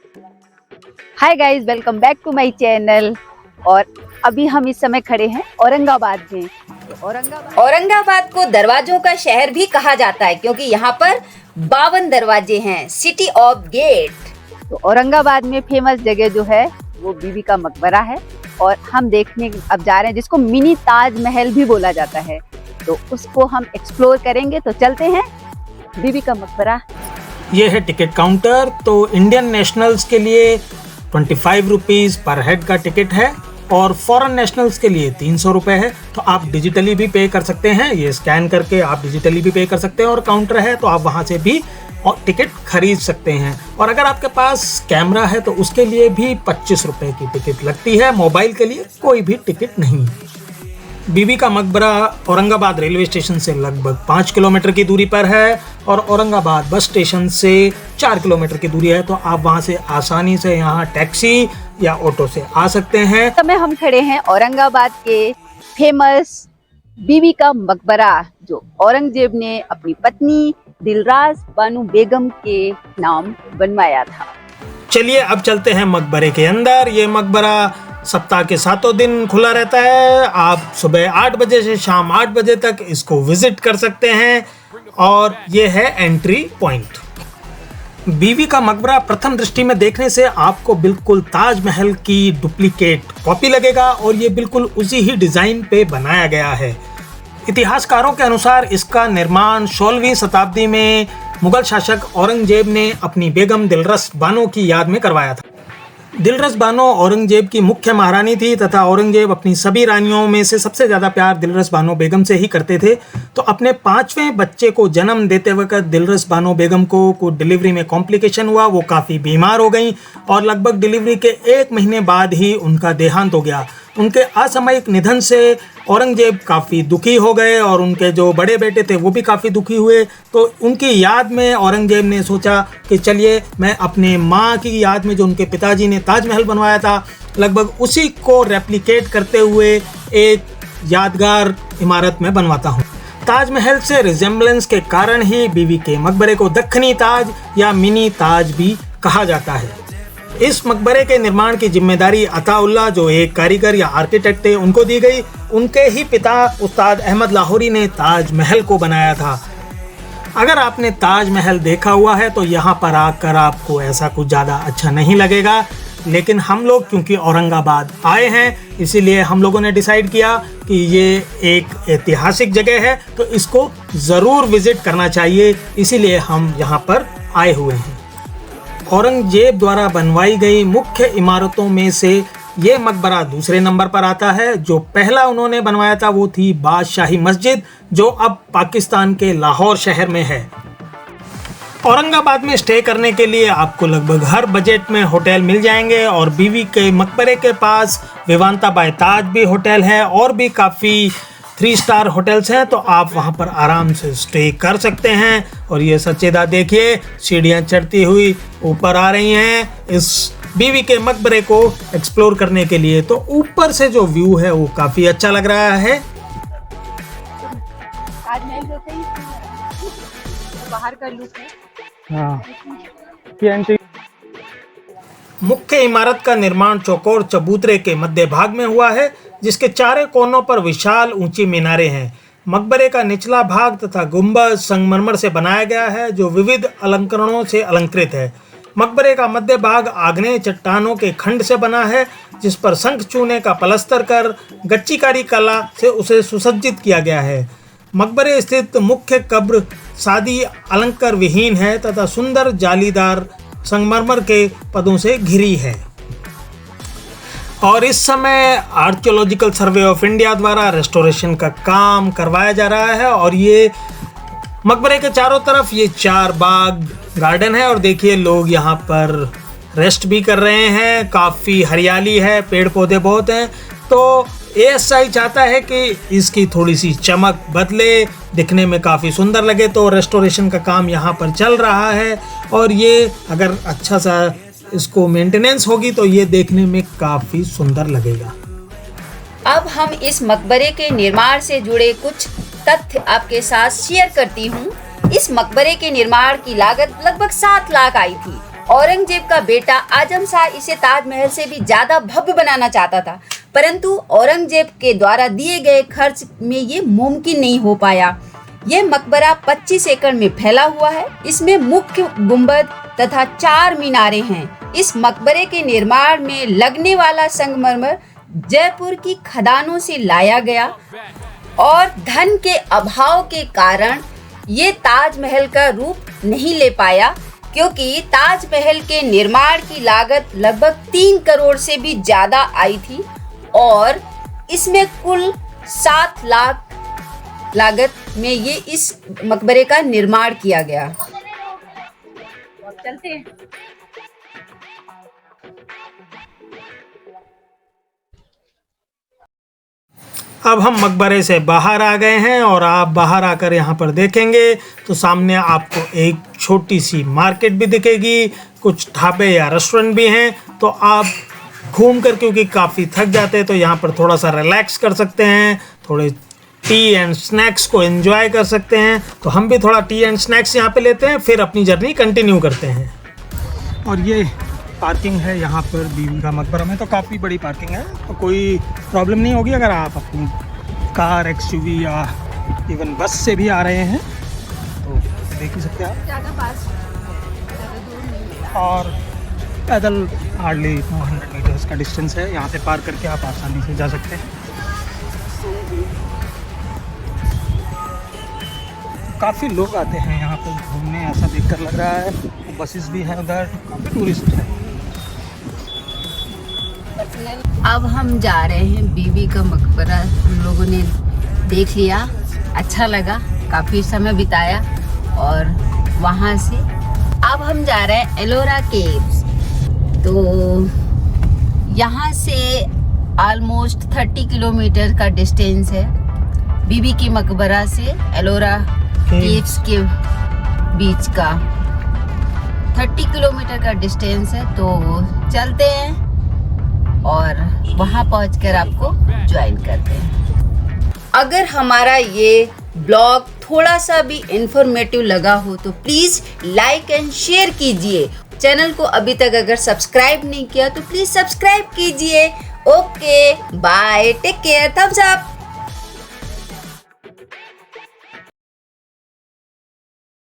Hi guys, welcome back to my channel. और अभी हम इस समय खड़े हैं औरंगाबाद में। औरंगाबाद को दरवाजों का शहर भी कहा जाता है क्योंकि यहाँ पर 52 दरवाजे हैं, सिटी ऑफ गेट। तो औरंगाबाद में फेमस जगह जो है वो बीबी का मकबरा है और हम देखने अब जा रहे हैं, जिसको मिनी ताजमहल भी बोला जाता है। तो उसको हम एक्सप्लोर करेंगे। तो चलते हैं बीबी का मकबरा। ये है टिकट काउंटर। तो इंडियन नेशनल्स के लिए 25 रुपीज़ पर हेड का टिकट है और फॉरेन नेशनल्स के लिए 300 रुपये है। तो आप डिजिटली भी पे कर सकते हैं, ये स्कैन करके आप डिजिटली भी पे कर सकते हैं और काउंटर है तो आप वहाँ से भी टिकट खरीद सकते हैं। और अगर आपके पास कैमरा है तो उसके लिए भी 25 रुपये की टिकट लगती है। मोबाइल के लिए कोई भी टिकट नहीं है। बीबी का मकबरा औरंगाबाद रेलवे स्टेशन से लगभग 5 किलोमीटर की दूरी पर है और औरंगाबाद बस स्टेशन से 4 किलोमीटर की दूरी है। तो आप वहां से आसानी से यहाँ टैक्सी या ऑटो से आ सकते हैं। इस समय हम खड़े हैं औरंगाबाद के फेमस बीबी का मकबरा, जो औरंगजेब ने अपनी पत्नी दिलराज बानो बेगम के नाम बनवाया था। चलिए अब चलते हैं मकबरे के अंदर। ये मकबरा सप्ताह के 7 दिन खुला रहता है। आप सुबह 8 बजे से शाम 8 बजे तक इसको विजिट कर सकते हैं और ये है एंट्री पॉइंट। बीवी का मकबरा प्रथम दृष्टि में देखने से आपको बिल्कुल ताजमहल की डुप्लीकेट कॉपी लगेगा और ये बिल्कुल उसी ही डिज़ाइन पे बनाया गया है। इतिहासकारों के अनुसार इसका निर्माण 16वीं शताब्दी में मुगल शासक औरंगजेब ने अपनी बेगम दिलरस बानो की याद में करवाया था। दिलरस बानो औरंगजेब की मुख्य महारानी थी तथा औरंगजेब अपनी सभी रानियों में से सबसे ज़्यादा प्यार दिलरस बानो बेगम से ही करते थे। तो अपने 5वें बच्चे को जन्म देते वक्त दिलरस बानो बेगम को डिलीवरी में कॉम्प्लिकेशन हुआ। वो काफ़ी बीमार हो गई और लगभग डिलीवरी के 1 महीने बाद ही उनका देहांत हो गया। उनके असामयिक निधन से औरंगजेब काफ़ी दुखी हो गए और उनके जो बड़े बेटे थे वो भी काफ़ी दुखी हुए। तो उनकी याद में औरंगजेब ने सोचा कि चलिए मैं अपने माँ की याद में जो उनके पिताजी ने ताजमहल बनवाया था लगभग उसी को रेप्लिकेट करते हुए एक यादगार इमारत में बनवाता हूँ। ताजमहल से रिजेम्बलेंस के कारण ही बीवी के मकबरे को दक्खनी ताज या मिनी ताज भी कहा जाता है। इस मकबरे के निर्माण की जिम्मेदारी अताउल्लाह, जो एक कारीगर या आर्किटेक्ट थे, उनको दी गई। उनके ही पिता उस्ताद अहमद लाहौरी ने ताजमहल को बनाया था। अगर आपने ताजमहल देखा हुआ है तो यहाँ पर आकर आपको ऐसा कुछ ज़्यादा अच्छा नहीं लगेगा, लेकिन हम लोग क्योंकि औरंगाबाद आए हैं इसीलिए हम लोगों ने डिसाइड किया कि ये एक ऐतिहासिक जगह है तो इसको ज़रूर विज़िट करना चाहिए, इसीलिए हम यहाँ पर आए हुए हैं। औरंगजेब द्वारा बनवाई गई मुख्य इमारतों में से ये मकबरा दूसरे नंबर पर आता है। जो पहला उन्होंने बनवाया था वो थी बादशाही मस्जिद, जो अब पाकिस्तान के लाहौर शहर में है। औरंगाबाद में स्टे करने के लिए आपको लगभग हर बजट में होटल मिल जाएंगे और बीवी के मकबरे के पास विवांता बाय ताज भी होटल है और भी काफ़ी 3 स्टार होटल्स हैं। तो आप वहां पर आराम से स्टे कर सकते हैं। और ये सच्चेदा देखिए, सीढ़ियां चढ़ती हुई ऊपर आ रही हैं इस बीवी के मकबरे को एक्सप्लोर करने के लिए। तो ऊपर से जो व्यू है वो काफ़ी अच्छा लग रहा है। ताजमहल जो थे बाहर का लुक है। मुख्य इमारत का निर्माण चौकोर चबूतरे के मध्य भाग में हुआ है, जिसके चारों कोनों पर विशाल ऊंची मीनारें हैं। मकबरे का निचला भाग तथा गुंबद संगमरमर से बनाया गया है, जो विविध अलंकरणों से अलंकृत है। मकबरे का मध्य भाग आग्नेय चट्टानों के खंड से बना है, जिस पर शंख चूने का पलस्तर कर गच्चीकारी कला से उसे सुसज्जित किया गया है। मकबरे स्थित मुख्य कब्र सादी अलंकार विहीन है तथा सुंदर जालीदार संगमरमर के पदों से घिरी है। और इस समय आर्कियोलॉजिकल सर्वे ऑफ इंडिया द्वारा रेस्टोरेशन का काम करवाया जा रहा है। और ये मकबरे के चारों तरफ ये 4 बाग गार्डन है और देखिए लोग यहाँ पर रेस्ट भी कर रहे हैं। काफ़ी हरियाली है, पेड़ पौधे बहुत हैं। तो ASI चाहता है कि इसकी थोड़ी सी चमक बदले, दिखने में काफ़ी सुंदर लगे। तो रेस्टोरेशन का काम यहाँ पर चल रहा है और ये अगर अच्छा सा इसको मेंटेनेंस होगी तो ये देखने में काफ़ी सुंदर लगेगा। अब हम इस मकबरे के निर्माण से जुड़े कुछ तथ्य आपके साथ शेयर करती हूँ। इस मकबरे के निर्माण की लागत लगभग 7 लाख आई थी औरंगजेब का बेटा आजम शाह इसे ताजमहल से भी ज्यादा भव्य बनाना चाहता था, परंतु औरंगजेब के द्वारा दिए गए खर्च में ये मुमकिन नहीं हो पाया। ये मकबरा 25 एकड़ में फैला हुआ है। इसमें मुख्य गुंबद तथा 4 मीनारें हैं। इस मकबरे के निर्माण में लगने वाला संगमरमर जयपुर की खदानों से लाया गया और धन के अभाव के कारण ये ताजमहल का रूप नहीं ले पाया, क्योंकि ताजमहल के निर्माण की लागत लगभग 3 करोड़ से भी ज्यादा आई थी और इसमें कुल 7 लाख लागत में ये इस मकबरे का निर्माण किया गया। चलते हैं। अब हम मकबरे से बाहर आ गए हैं और आप बाहर आकर यहाँ पर देखेंगे तो सामने आपको एक छोटी सी मार्केट भी दिखेगी, कुछ ढाबे या रेस्टोरेंट भी हैं। तो आप घूम कर, क्योंकि काफ़ी थक जाते हैं, तो यहाँ पर थोड़ा सा रिलैक्स कर सकते हैं, थोड़े टी एंड स्नैक्स को एंजॉय कर सकते हैं। तो हम भी थोड़ा टी एंड स्नैक्स यहाँ पे लेते हैं, फिर अपनी जर्नी कंटिन्यू करते हैं। और ये पार्किंग है यहाँ पर बीबी का मकबरा में, तो काफ़ी बड़ी पार्किंग है, तो कोई प्रॉब्लम नहीं होगी अगर आप अपनी कार, एक्सयूवी या इवन बस से भी आ रहे हैं तो देख ही सकते हैं आप। ज़्यादा पास, ज़्यादा दूर नहीं। और पैदल हार्डली 200 मीटर्स का डिस्टेंस है, यहाँ से पार करके आप आसानी से जा सकते हैं। काफ़ी लोग आते हैं यहाँ पर घूमने, ऐसा देखकर लग रहा है। बसेस भी हैं उधर, काफ़ी टूरिस्ट हैं। अब हम जा रहे हैं बीबी का मकबरा। हम लोगों ने देख लिया, अच्छा लगा, काफ़ी समय बिताया और वहाँ से अब हम जा रहे हैं एलोरा केव्स। तो यहाँ से ऑलमोस्ट 30 किलोमीटर का डिस्टेंस है बीबी की मकबरा से एलोरा केव्स के बीच का 30 किलोमीटर का डिस्टेंस है। तो चलते हैं और वहाँ पहुँचकर आपको ज्वाइन करते हैं। अगर हमारा ये ब्लॉग थोड़ा सा भी इंफॉर्मेटिव लगा हो तो प्लीज़ लाइक एंड शेयर कीजिए। चैनल को अभी तक अगर सब्सक्राइब नहीं किया तो प्लीज़ सब्सक्राइब कीजिए। Okay, bye, take care, thumbs up.